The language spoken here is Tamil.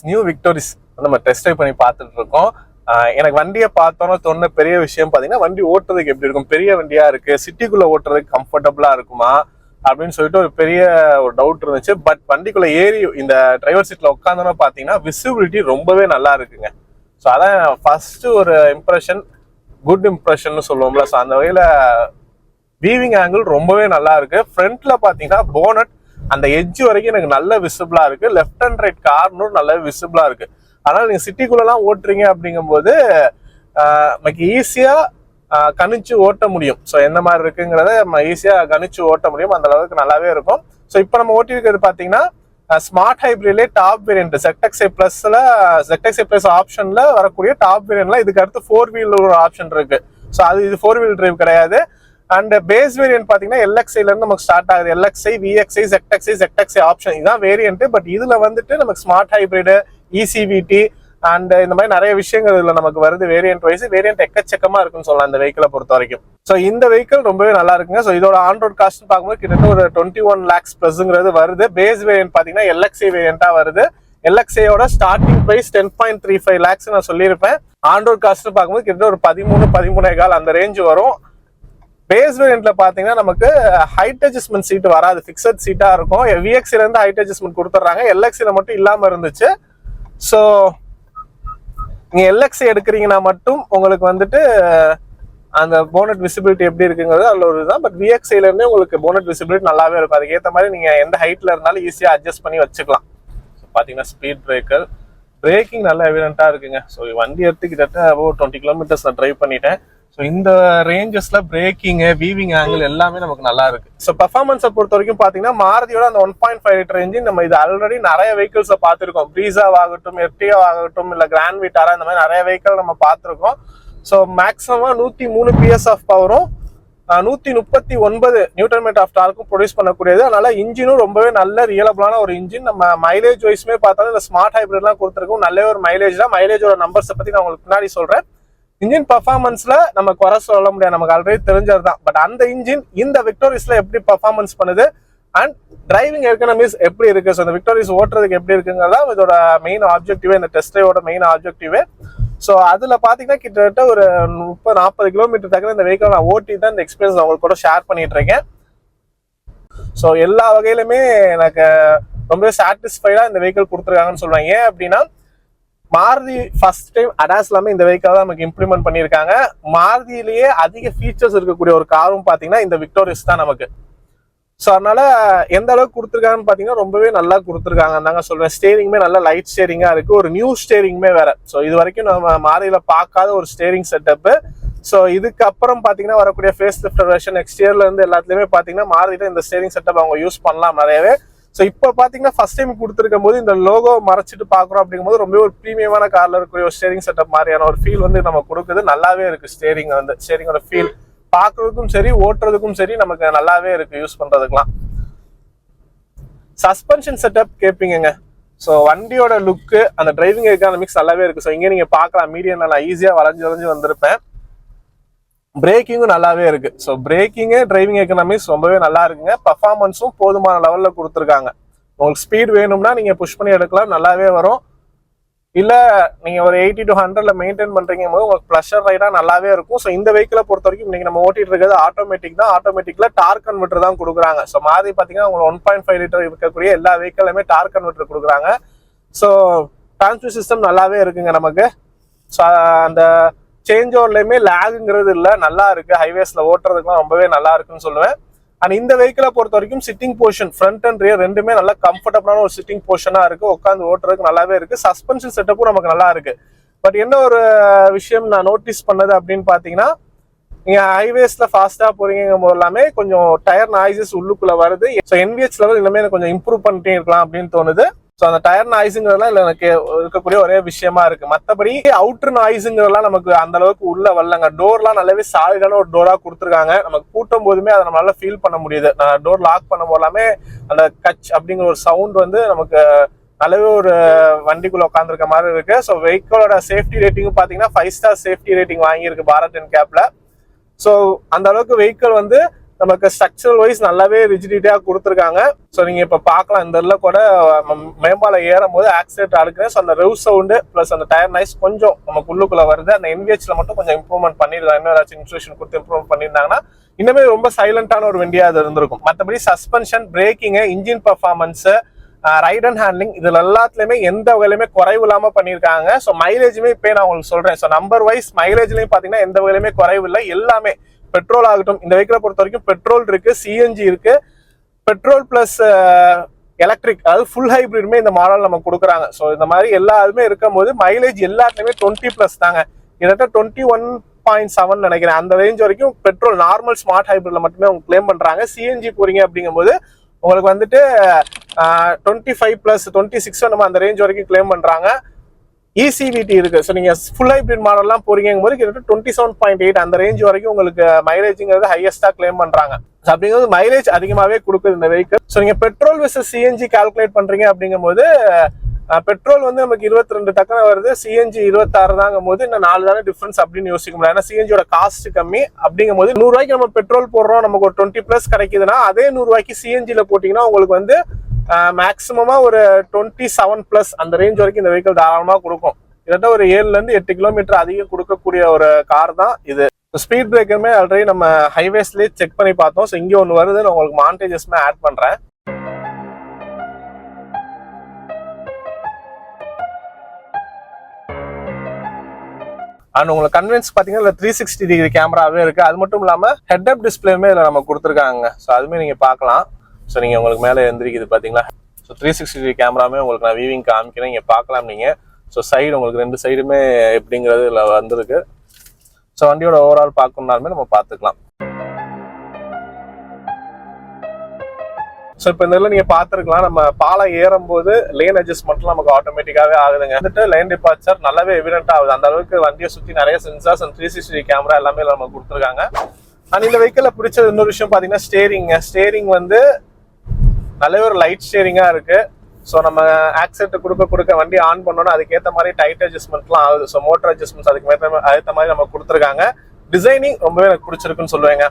நியூ விக்டோரிஸ் நம்ம டெஸ்ட் ட்ரைவ் பண்ணி பார்த்துட்டு இருக்கோம். எனக்கு வண்டியை பார்த்தோன்னா தோணுன பெரிய விஷயம் பார்த்தீங்கன்னா, வண்டி ஓட்டுறதுக்கு எப்படி இருக்கும், பெரிய வண்டியா இருக்கு, சிட்டிக்குள்ள ஓட்டுறதுக்கு கம்ஃபர்டபுளா இருக்குமா அப்படின்னு சொல்லிட்டு ஒரு பெரிய ஒரு டவுட் இருந்துச்சு. பட் வண்டிக்குள்ள ஏறி இந்த டிரைவர் சீட்ல உட்காந்தோன்னா பார்த்தீங்கன்னா விசிபிலிட்டி ரொம்பவே நல்லா இருக்குங்க. ஸோ அதான் ஃபர்ஸ்ட் ஒரு இம்ப்ரெஷன், குட் இம்ப்ரெஷன் சொல்லுவோம்ல. ஸோ அந்த வகையில வீவிங் ஆங்கிள் ரொம்பவே நல்லா இருக்கு. ஃப்ரண்ட்ல பார்த்தீங்கன்னா போனட் அந்த எட்ஜ் வரைக்கும் எனக்கு நல்ல விசிபிளா இருக்கு. லெஃப்ட் அண்ட் ரைட் கார்னரும் நல்ல விசிபிளா இருக்கு. அதனால நீங்க சிட்டிக்குள்ளலாம் ஓட்டுறீங்க அப்படிங்கும்போது நமக்கு ஈஸியா கணிச்சு ஓட்ட முடியும். ஸோ எந்த மாதிரி இருக்குங்கிறத நம்ம ஈஸியா கணிச்சு ஓட்ட முடியும். அந்த அளவுக்கு நல்லாவே இருக்கும். ஸோ இப்போ நம்ம ஓட்டி இருக்கிறது பார்த்தீங்கன்னா ஸ்மார்ட் ஹைப்ரிட்லேயே டாப் வேரியன்ட் ZXi பிளஸ்ல ZXi பிளஸ் ஆப்ஷன்ல வரக்கூடிய டாப் வேரியன்ட்ல இதுக்கு அடுத்து 4 வீல் ஒரு ஆப்ஷன் இருக்கு. ஸோ இது 4 வீல் டிரைவ் கிடையாது. அண்ட் பேஸ் வேரியன்ட் பாத்தீங்கன்னா LXiல இருந்து நமக்கு ஸ்டார்ட் ஆகுது. LXi, VXi, ZXi ஆப்ஷன் இதுதான் வேரியன்ட். பட் இதுல வந்துட்டு நமக்கு ஸ்மார்ட் ஹைப்ரிடு, ECVT அண்ட் இந்த மாதிரி நிறைய விஷயங்கள் இதுல நமக்கு வருது. வேரியன்ட் வைஸ் வேரியன்ட் எக்கச்சக்கமா இருக்குன்னு சொல்லலாம் இந்த வெஹிக்கிளை பொறுத்த வரைக்கும். ஸோ இந்த வெஹிக்கிள் ரொம்பவே நல்லா இருக்குங்க. ஸோ இதோட ஆன் ரோட் காஸ்ட் பார்க்கும்போது கிட்டத்தட்ட ஒரு 21 lakhs பிளஸ்ங்கிறது வருது. பேஸ் வேரியன்ட் பாத்தீங்கன்னா LXi வேரியன்டா வருது. LXiயோட ஸ்டார்டிங் பிரைஸ் 10.35 lakhs நான் சொல்லியிருப்பேன். ஆன் ரோட் காஸ்ட் பார்க்கும்போது கிட்டத்தட்ட ஒரு 13-13.25 அந்த ரேஞ்ச் வரும். பேஸ் வேரியன்ட்ல பாத்தீங்கன்னா நமக்கு ஹைட் அட்ஜஸ்ட்மெண்ட் சீட் வராது, பிக்சட் சீட்டா இருக்கும். VXiல இருந்து ஹைட் அட்ஜஸ்ட்மெண்ட் கொடுத்துட்றாங்க, LXiல மட்டும் இல்லாம இருந்துச்சு. ஸோ நீங்க LXi எடுக்கிறீங்கன்னா மட்டும் உங்களுக்கு வந்துட்டு அந்த போனட் விசிபிலிட்டி எப்படி இருக்குங்கிறது அதுல ஒரு இதுதான். பட் VXiல இருந்தே உங்களுக்கு போனட் விசிபிலிட்டி நல்லாவே இருக்கும். அதுக்கேற்ற மாதிரி நீங்க எந்த ஹைட்ல இருந்தாலும் ஈஸியா அட்ஜஸ்ட் பண்ணி வச்சுக்கலாம். பாத்தீங்கன்னா ஸ்பீட் பிரேக்கர், பிரேக்கிங் நல்லா எவிடென்ட்டா இருக்குங்க. ஸோ வண்டி எடுத்து கிட்டத்தட்ட அபவுட் 20 கிலோமீட்டர்ஸ் நான் டிரைவ் பண்ணிட்டேன். ஸோ இந்த ரேஞ்சஸ்ல பிரேக்கிங், வீவிங் ஆங்கிள் எல்லாமே நமக்கு நல்லா இருக்கு. ஸோ பர்ஃபார்மன்ஸை பொறுத்த வரைக்கும் பாத்தீங்கன்னா மாருதியோட அந்த 1.5 லிட்டர் இன்ஜின் நம்ம இது ஆல்ரெடி நிறைய வெஹிக்கிள்ஸை பார்த்துருக்கோம். ப்ரீஸா ஆகட்டும், எர்டிகா ஆகட்டும், இல்ல கிராண்ட் விட்டாரா, இந்த மாதிரி நிறைய வெஹிக்கிள் நம்ம பார்த்துருக்கோம். ஸோ மேக்ஸிமம் 103 PS ஆஃப் பவரும் 139 நியூட்டன் மீட்டர் ஆஃப் டார்க்கும் ப்ரொடியூஸ் பண்ணக்கூடியது. அதனால இன்ஜினும் ரொம்பவே நல்ல ரியலபிளான ஒரு இன்ஜின். நம்ம மைலேஜ் வைஸ்மே பார்த்தாலும் இந்த ஸ்மார்ட் ஹைப்ரிட்லாம் கொடுத்துருக்கோம் நல்ல ஒரு மைலேஜ் தான். மைலேஜோட நம்பர்ஸை பத்தி நான் உங்களுக்கு முன்னாடி சொல்றேன். இன்ஜின் பர்ஃபார்மன்ஸ்ல நம்ம குறை சொல்ல முடியாது, நமக்கு ஆல்ரெடி தெரிஞ்சது தான். பட் அந்த இன்ஜின் இந்த விக்டோரிஸ்ல எப்படி பர்ஃபார்மன்ஸ் பண்ணுது அண்ட் டிரைவிங் எக்கனாமிஸ் எப்படி இருக்கு, ஸோ இந்த விக்டோரிஸ் ஓட்டுறதுக்கு எப்படி இருக்குங்கிறதா இதோட மெயின் ஆப்ஜெக்டிவே, இந்த டெஸ்ட் ட்ரைவோட மெயின் ஆப்ஜெக்டிவே. ஸோ அதுல பாத்தீங்கன்னா கிட்டத்தட்ட ஒரு 30-40 கிலோமீட்டர் தக்க இந்த வெஹிக்கிள் நான் ஓட்டி தான் இந்த எக்ஸ்பீரியன்ஸ் உங்களுக்கு கூட ஷேர் பண்ணிட்டு இருக்கேன். ஸோ எல்லா வகையிலுமே எனக்கு ரொம்ப சாட்டிஸ்ஃபைடா இந்த வெஹிக்கிள் கொடுத்துருக்காங்கன்னு சொல்லுவேன். ஏன் அப்படின்னா மாருதி ஃபர்ஸ்ட் டைம் அடாஸ் எல்லாமே இந்த வெஹிக்கிள் தான் நமக்கு இம்ப்ளிமெண்ட் பண்ணியிருக்காங்க. மாருதியிலேயே அதிக ஃபீச்சர்ஸ் இருக்கக்கூடிய ஒரு காரும் பாத்தீங்கன்னா இந்த விக்டோரிஸ் தான் நமக்கு. ஸோ அதனால எந்த அளவுக்கு கொடுத்துருக்காங்கன்னு பாத்தீங்கன்னா ரொம்பவே நல்லா கொடுத்துருக்காங்க தாங்க சொல்றேன். ஸ்டேரிங்குமே நல்ல லைட் ஸ்டேரிங்கா இருக்கு, ஒரு நியூ ஸ்டேரிங்குமே வேற. ஸோ இது வரைக்கும் நம்ம மாருதியில பார்க்காத ஒரு ஸ்டேரிங் செட்டப். ஸோ இதுக்கப்புறம் பாத்தீங்கன்னா வரக்கூடிய ஃபேஸ் லிஃப்டர் வெர்ஷன் நெக்ஸ்ட் இயர்ல இருந்து எல்லாத்துலயுமே பாத்தீங்கன்னா மாருதியில இந்த ஸ்டேரிங் செட்டப் அவங்க யூஸ் பண்ணலாம் நிறையவே. ஸோ இப்போ பாத்தீங்கன்னா ஃபர்ஸ்ட் டைம் கொடுத்துருக்கும் போது இந்த லோகோ மறைச்சிட்டு பாக்குறோம் அப்படிங்கும்போது ரொம்ப ஒரு ப்ரீமியமான கார்ல இருக்கக்கூடிய ஒரு ஸ்டேரிங் செட்டப் மாதிரியான ஒரு ஃபீல் வந்து நம்ம கொடுக்குது. நல்லாவே இருக்கு ஸ்டேரிங் வந்து, ஸ்டேரிங்கோட ஃபீல் பாக்குறதுக்கும் சரி ஓட்டுறதுக்கும் சரி நமக்கு நல்லாவே இருக்கு யூஸ் பண்றதுக்குலாம். சஸ்பென்ஷன் செட்டப் கேட்பீங்க. ஸோ வண்டியோட லுக்கு, அந்த டிரைவிங் எக்கானமிக்ஸ் நல்லாவே இருக்கு. ஸோ இங்கே நீங்க பார்க்கலாம், மீடியம்ல நான் ஈஸியா வளைஞ்சு வந்திருப்பேன். பிரேக்கிங்கும் நல்லாவே இருக்கு. ஸோ பிரேக்கிங்கு, டிரைவிங் எக்கனாமிக்ஸ் ரொம்பவே நல்லா இருக்குங்க. பர்ஃபார்மன்ஸும் போதுமான லெவல்ல கொடுத்துருக்காங்க. உங்களுக்கு ஸ்பீட் வேணும்னா நீங்க புஷ் பண்ணி எடுக்கலாம், நல்லாவே வரும். இல்ல நீங்க ஒரு 80 to 100ல மெயின்டைன் பண்றீங்க போது உங்களுக்கு ப்ளஷர் ரைடா நல்லாவே இருக்கும். ஸோ இந்த வெஹிக்கிளை பொறுத்த வரைக்கும் இன்னைக்கு நம்ம ஓட்டிட்டு இருக்கிறது ஆட்டோமேட்டிக் தான். ஆட்டோமேட்டிக்ல டார்க் கன்வெர்ட்டர் தான் கொடுக்குறாங்க. ஸோ மாருதி பாத்தீங்கன்னா உங்களுக்கு 1.5 லிட்டர் இருக்கக்கூடிய எல்லா வெஹிக்கிளுமே டார்க் கன்வெர்ட்டர் கொடுக்குறாங்க. ஸோ டிரான்ஸ்மிஷன் சிஸ்டம் நல்லாவே இருக்குங்க நமக்கு. ஸோ அந்த சேஞ்ச் ஓவர்லயுமே லேகுங்கிறது இல்லை, நல்லா இருக்கு. ஹைவேஸ்ல ஓட்டுறதுக்குலாம் ரொம்பவே நல்லா இருக்குன்னு சொல்லுவேன். அண்ட் இந்த வெஹிக்கிளை பொறுத்த வரைக்கும் sitting portion front and rear ரெண்டுமே நல்லா கம்ஃபர்டபுளான ஒரு சிட்டிங் போர்ஷனா இருக்கு. உட்காந்து ஓட்டுறதுக்கு நல்லாவே இருக்கு. சஸ்பென்ஷன் செட்டப்பும் நமக்கு நல்லா இருக்கு. பட் என்ன ஒரு விஷயம் நான் நோட்டீஸ் பண்ணது அப்படின்னு பாத்தீங்கன்னா, நீங்க ஹைவேஸ்ல ஃபாஸ்டா போறீங்க போது எல்லாமே கொஞ்சம் டயர் நாய்ஸஸ் உள்ளுக்குள்ள வருது. ஸோ NVH லெவல் இன்னுமே கொஞ்சம் இம்ப்ரூவ் பண்ணிட்டே இருக்கலாம் அப்படின்னு தோணுது. ஸோ அந்த டயர் நாய்ஸுங்கிறதுலாம் இல்லை எனக்கு இருக்கக்கூடிய ஒரே விஷயமா இருக்கு. மற்றபடி அவுட்டர் நாய்ஸுங்கிறதெல்லாம் நமக்கு அந்த அளவுக்கு உள்ள வரலங்க. டோர்லாம் நல்லாவே சாலிடான ஒரு டோரா கொடுத்துருக்காங்க. நமக்கு கூட்டும் போதுமே அதை நம்மளால ஃபீல் பண்ண முடியுது. நான் டோர் லாக் பண்ணும் போதெல்லாமே அந்த கச் அப்படிங்கிற ஒரு சவுண்ட் வந்து நமக்கு நல்லாவே ஒரு வண்டிக்குள்ள உட்காந்துருக்க மாதிரி இருக்கு. ஸோ வெஹிக்கிளோட சேஃப்டி ரேட்டிங்கும் பாத்தீங்கன்னா 5 ஸ்டார் சேஃப்டி ரேட்டிங் வாங்கியிருக்கு பாரத் என்கேப்ல. ஸோ அந்த அளவுக்கு வெஹிக்கிள் வந்து நமக்கு ஸ்ட்ரக்சரல் வைஸ் நல்லாவே ரிஜிடிட்டியா கொடுத்துருக்காங்க. ஸோ நீங்க இப்ப பார்க்கலாம் இந்த இடத்துல கூட மேம்பாலம் ஏறும் போது ஆக்சிடென்ட் ஆடுக்குறேன். ஸோ அந்த ரெவ் சவுண்டு பிளஸ் அந்த டயர் நாய்ஸ் கொஞ்சம் நமக்கு உள்ளுக்குள்ள வருது. அந்த NVH மட்டும் கொஞ்சம் இம்ப்ரூவ்மெண்ட் பண்ணிருக்காங்க. இன்னும் ஏதாச்சும் இன்ஸ்ட்ரக்ஷன் கொடுத்து இம்ப்ரூவ் பண்ணியிருந்தாங்கன்னா இன்னுமே ரொம்ப சைலண்டான ஒரு வண்டியா அது இருந்திருக்கும். மற்றபடி suspension, braking, engine performance, ride and handling இதுல எல்லாத்துலயுமே எந்த வகையிலுமே குறைவு இல்லாம பண்ணிருக்காங்க. ஸோ மைலேஜுமே இப்போ நான் உங்களுக்கு சொல்றேன். ஸோ நம்பர் வைஸ் மைலேஜ்லயும் பாத்தீங்கன்னா எந்த வகையிலுமே குறைவு இல்லை. எல்லாமே பெட்ரோல் ஆகட்டும், இந்த வெஹிக்கிளை பொறுத்த வரைக்கும் பெட்ரோல் இருக்கு, CNG இருக்கு, பெட்ரோல் பிளஸ் எலக்ட்ரிக் அதாவது ஃபுல் ஹைபிரிட்மே இந்த மாடல் நம்ம கொடுக்குறாங்க. ஸோ இந்த மாதிரி எல்லாருமே இருக்கும் போது மைலேஜ் எல்லாத்துலயுமே 20+ தாங்க. கிட்டத்தட்ட 21.7 நினைக்கிறேன். அந்த ரேஞ்ச் வரைக்கும் பெட்ரோல் நார்மல் ஸ்மார்ட் ஹைபிரிட்ல மட்டுமே அவங்க கிளைம் பண்றாங்க. CNG போறீங்க அப்படிங்கும்போது உங்களுக்கு வந்துட்டு 25+ 26 நம்ம அந்த ரேஞ்ச் வரைக்கும் கிளைம் பண்றாங்க. ECVT இருக்கு. ஸோ நீங்க ஃபுல் ஹைபிரிட் மாடல்லாம் போறீங்க போது கிட்டத்தட்ட 27.8 அந்த ரேஞ்ச் வரைக்கும் உங்களுக்கு மைலேஜ்ங்கிறது ஹையஸ்டா கிளைம் பண்றாங்க. அப்படிங்கிறது மைலேஜ் அதிகமாவே கொடுக்குது இந்த வெஹிக்கிள். ஸோ நீங்க பெட்ரோல் வெர்சஸ் CNG கால்குலேட் பண்றீங்க அப்படிங்கும்போது பெட்ரோல் வந்து நமக்கு 22 டக்குன்னு வருது, CNG 26 தாங்கும் போது இன்னும் 4 தானே டிஃபரன்ஸ் அப்படின்னு யோசிக்க முடியாது. ஏன்னா CNG யோட காஸ்ட் கம்மி. அப்படிங்கும் போது 100 ரூபாய்க்கு நம்ம பெட்ரோல் போடுறோம், நமக்கு ஒரு 20+ கிடைக்குதுன்னா அதே 100 ரூபாய்க்கு CNG போட்டீங்கன்னா உங்களுக்கு வந்து மேக்சிமமா ஒரு 27+ அந்த ரேஞ்ச் வரைக்கும் இந்த வெஹிக்கிள் தாராளமா கொடுக்கும். கிட்டத்தட்ட ஒரு 7-8 கிலோமீட்டர் அதிகம் கொடுக்கக்கூடிய ஒரு கார் தான் இது. ஸ்பீட் பிரேக்கருமே ஆல்ரெடி நம்ம ஹைவேஸ்லயே செக் பண்ணி பார்த்தோம். ஸோ இங்கே ஒன்று வருதுன்னு உங்களுக்கு மாண்டேஜஸ்மே ஆட் பண்றேன். அண்ட் உங்களுக்கு கன்வென்ஸ் பாத்தீங்கன்னா 360 டிகிரி கேமராவே இருக்கு. அது மட்டும் இல்லாம ஹெட் அப் டிஸ்பிளேமே இதுல நம்ம கொடுத்துருக்காங்க. ஸோ அதுமே நீங்க பார்க்கலாம். ஸோ நீங்க உங்களுக்கு மேலே எந்திரிக்குது பாத்தீங்களா. ஸோ 360 டிகிரி கேமராமே உங்களுக்கு நான் வீவிங் காமிக்கிறேன், நீங்க பார்க்கலாம் நீங்க. ஸோ சைடு உங்களுக்கு 2 சைடுமே எப்படிங்கிறது இதுல வந்திருக்கு. ஸோ வண்டியோட ஓவரால் பார்க்கணும்னாலுமே நம்ம பார்த்துக்கலாம். ஸோ இப்போ இந்த இதில் நீங்க பார்த்துருக்கலாம், நம்ம பாலம் ஏறும் போது லேன் அட்ஜஸ்ட்மெண்ட்லாம் நமக்கு ஆட்டோமேட்டிக்காவே ஆகுதுங்க. வந்துட்டு லைன் டிபார்ச்சர் நல்லாவே எவிடென்ட் ஆகுது. அந்த அளவுக்கு வண்டியை சுற்றி நிறைய சென்சார்ஸ் அண்ட் 360 கேமரா எல்லாமே நம்ம கொடுத்துருக்காங்க. அண்ட் இந்த வெஹிக்கிள பிடிச்ச இன்னொரு விஷயம் பார்த்தீங்கன்னா ஸ்டேரிங் வந்து நல்ல ஒரு லைட் ஸ்டேரிங்கா இருக்கு. ஸோ நம்ம ஆக்சிடென்ட் கொடுக்க வண்டி ஆன் பண்ணோன்னா அதுக்கேற்ற மாதிரி டைட் அட்ஜஸ்ட்மெண்ட்லாம் ஆகுது. ஸோ மோட்டர் அட்ஜஸ்ட்மெண்ட்ஸ் அதுக்கு ஏற்ற மாதிரி நம்ம கொடுத்துருக்காங்க. டிசைனிங் ரொம்பவே எனக்கு பிடிச்சிருக்குன்னு சொல்லுவேங்க.